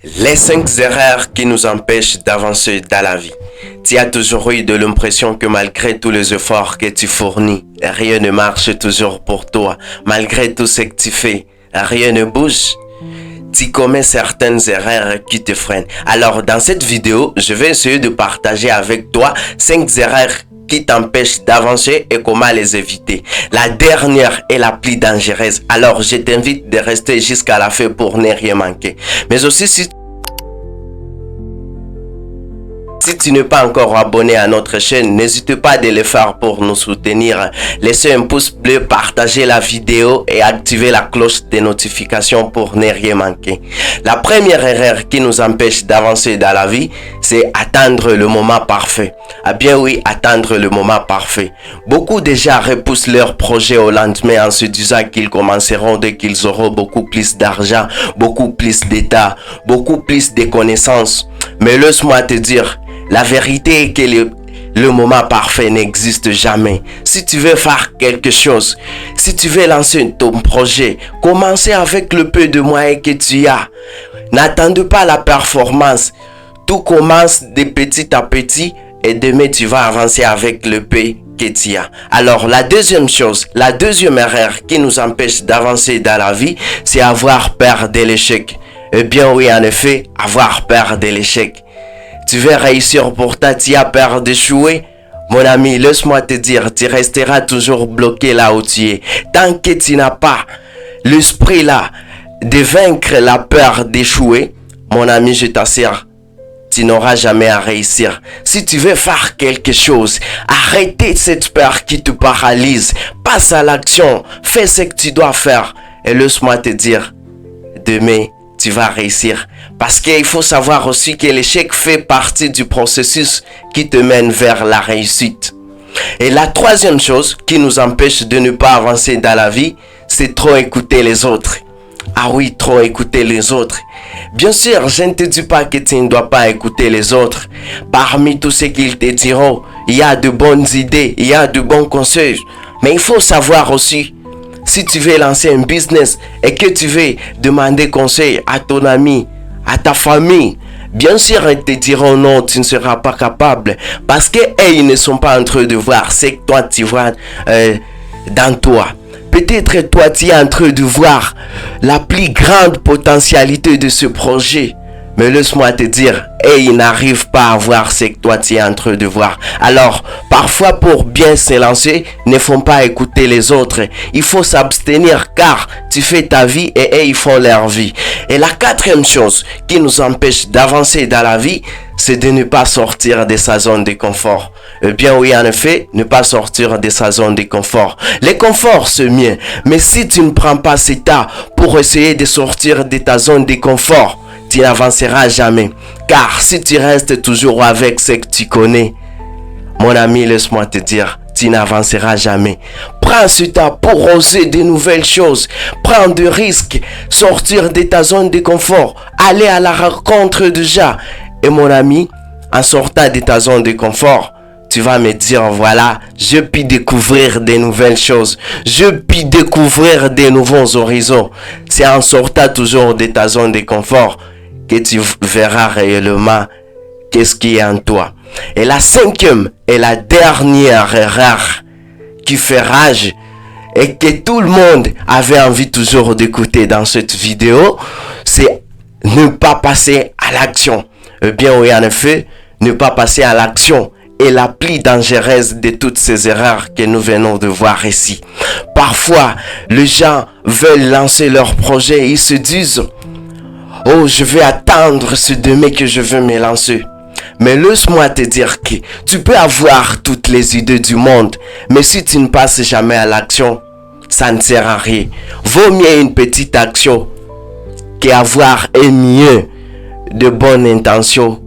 Les 5 erreurs qui nous empêchent d'avancer dans la vie. Tu as toujours eu de l'impression que malgré tous les efforts que tu fournis, rien ne marche toujours pour toi. Malgré tout ce que tu fais, rien ne bouge. Tu commets certaines erreurs qui te freinent. Alors dans cette vidéo, je vais essayer de partager avec toi 5 erreurs qui t'empêchent d'avancer et comment les éviter. La dernière est la plus dangereuse. Alors je t'invite de rester jusqu'à la fin pour ne rien manquer. Mais aussi si tu n'es pas encore abonné à notre chaîne, n'hésite pas de le faire pour nous soutenir. Laissez un pouce bleu, partagez la vidéo et activez la cloche de notification pour ne rien manquer. La première erreur qui nous empêche d'avancer dans la vie, c'est attendre le moment parfait. Ah bien oui, attendre le moment parfait. Beaucoup déjà repoussent leur projet au lendemain en se disant qu'ils commenceront dès qu'ils auront beaucoup plus d'argent, beaucoup plus d'état, beaucoup plus de connaissances. Mais laisse-moi te dire, la vérité est que le moment parfait n'existe jamais. Si tu veux faire quelque chose, si tu veux lancer ton projet, commencez avec le peu de moyens que tu as. N'attends pas la performance. Tout commence de petit à petit et demain tu vas avancer avec le peu que tu as. Alors la deuxième chose, la deuxième erreur qui nous empêche d'avancer dans la vie, c'est avoir peur de l'échec. Eh bien oui, en effet, avoir peur de l'échec. Tu veux réussir, pourtant tu as peur d'échouer. Mon ami, laisse-moi te dire, tu resteras toujours bloqué là où tu es. Tant que tu n'as pas l'esprit là de vaincre la peur d'échouer, mon ami, je t'assure, tu n'auras jamais à réussir. Si tu veux faire quelque chose, arrêtez cette peur qui te paralyse. Passe à l'action, fais ce que tu dois faire. Et laisse-moi te dire, demain, tu vas réussir. Parce qu'il faut savoir aussi que l'échec fait partie du processus qui te mène vers la réussite. Et la troisième chose qui nous empêche de ne pas avancer dans la vie, c'est trop écouter les autres. Ah oui, trop écouter les autres. Bien sûr, je ne te dis pas que tu ne dois pas écouter les autres. Parmi tout ce qu'ils te diront, il y a de bonnes idées, il y a de bons conseils. Mais il faut savoir aussi, si tu veux lancer un business et que tu veux demander conseil à ton ami, à ta famille, bien sûr, ils te diront non, tu ne seras pas capable. Parce qu'ils ne sont pas en train de voir ce que toi, tu vois dans toi. Peut-être toi, tu es en train de voir la plus grande potentialité de ce projet. Mais laisse-moi te dire, ils n'arrivent pas à voir ce que toi tu es en train de voir. Alors, parfois pour bien se lancer, ne faut pas écouter les autres. Il faut s'abstenir car tu fais ta vie et ils font leur vie. Et la quatrième chose qui nous empêche d'avancer dans la vie, c'est de ne pas sortir de sa zone de confort. Eh bien oui, en effet, ne pas sortir de sa zone de confort. Le confort, c'est mieux. Mais si tu ne prends pas cet temps pour essayer de sortir de ta zone de confort, tu n'avanceras jamais. Car si tu restes toujours avec ce que tu connais, mon ami, laisse-moi te dire, tu n'avanceras jamais. Prends ce temps pour oser de nouvelles choses. Prends des risques. Sortir de ta zone de confort. Aller à la rencontre de gens. Et mon ami, en sortant de ta zone de confort, tu vas me dire, voilà, je puis découvrir de nouvelles choses. Je puis découvrir de nouveaux horizons. C'est en sortant toujours de ta zone de confort que tu verras réellement qu'est-ce qui est en toi. Et la cinquième et la dernière erreur qui fait rage et que tout le monde avait envie toujours d'écouter dans cette vidéo, c'est ne pas passer à l'action. Eh bien oui, en effet, ne pas passer à l'action est la plus dangereuse de toutes ces erreurs que nous venons de voir ici. Parfois, les gens veulent lancer leur projet et ils se disent, oh, je vais attendre ce demain que je veux me lancer. Mais laisse-moi te dire que tu peux avoir toutes les idées du monde, mais si tu ne passes jamais à l'action, ça ne sert à rien. Vaut mieux une petite action qu'avoir un mieux de bonnes intentions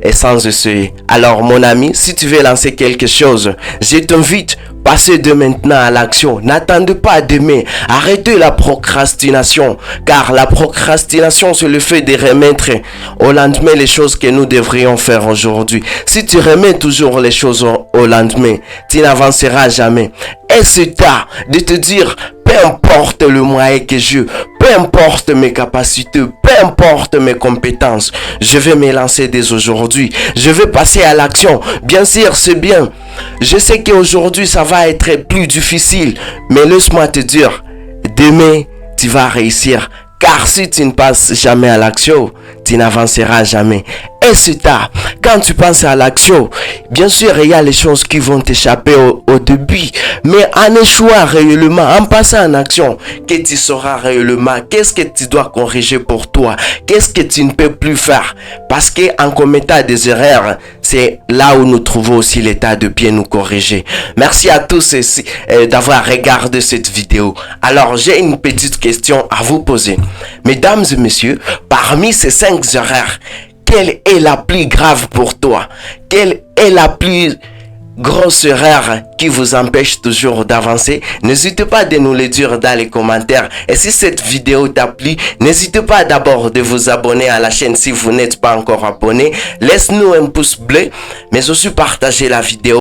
et sans essayer. Alors mon ami, si tu veux lancer quelque chose, je t'invite à passer de maintenant à l'action. N'attendez pas demain. Arrêtez la procrastination. Car la procrastination, c'est le fait de remettre au lendemain les choses que nous devrions faire aujourd'hui. Si tu remets toujours les choses au lendemain, tu n'avanceras jamais. Et c'est ça de te dire, peu importe le moyen que je, peu peu importe mes capacités, peu importe mes compétences, je vais me lancer dès aujourd'hui. Je vais passer à l'action. Bien sûr, c'est bien. Je sais qu'aujourd'hui, ça va être plus difficile, mais laisse-moi te dire, demain, tu vas réussir. Car si tu ne passes jamais à l'action, tu n'avanceras jamais. Et c'est tard. Quand tu penses à l'action, bien sûr, il y a les choses qui vont t'échapper au début. Mais en échouant réellement, en passant en action, que tu sauras réellement qu'est-ce que tu dois corriger pour toi. Qu'est-ce que tu ne peux plus faire. Parce qu'en commettant des erreurs, c'est là où nous trouvons aussi l'état de bien nous corriger. Merci à tous d'avoir regardé cette vidéo. Alors, j'ai une petite question à vous poser. Mesdames et messieurs, parmi ces 5 erreurs, quelle est la plus grave pour toi? Quelle est la plus grosse erreur qui vous empêche toujours d'avancer? N'hésitez pas de nous le dire dans les commentaires. Et si cette vidéo t'a plu, n'hésitez pas d'abord de vous abonner à la chaîne si vous n'êtes pas encore abonné. Laisse-nous un pouce bleu, mais aussi partager la vidéo.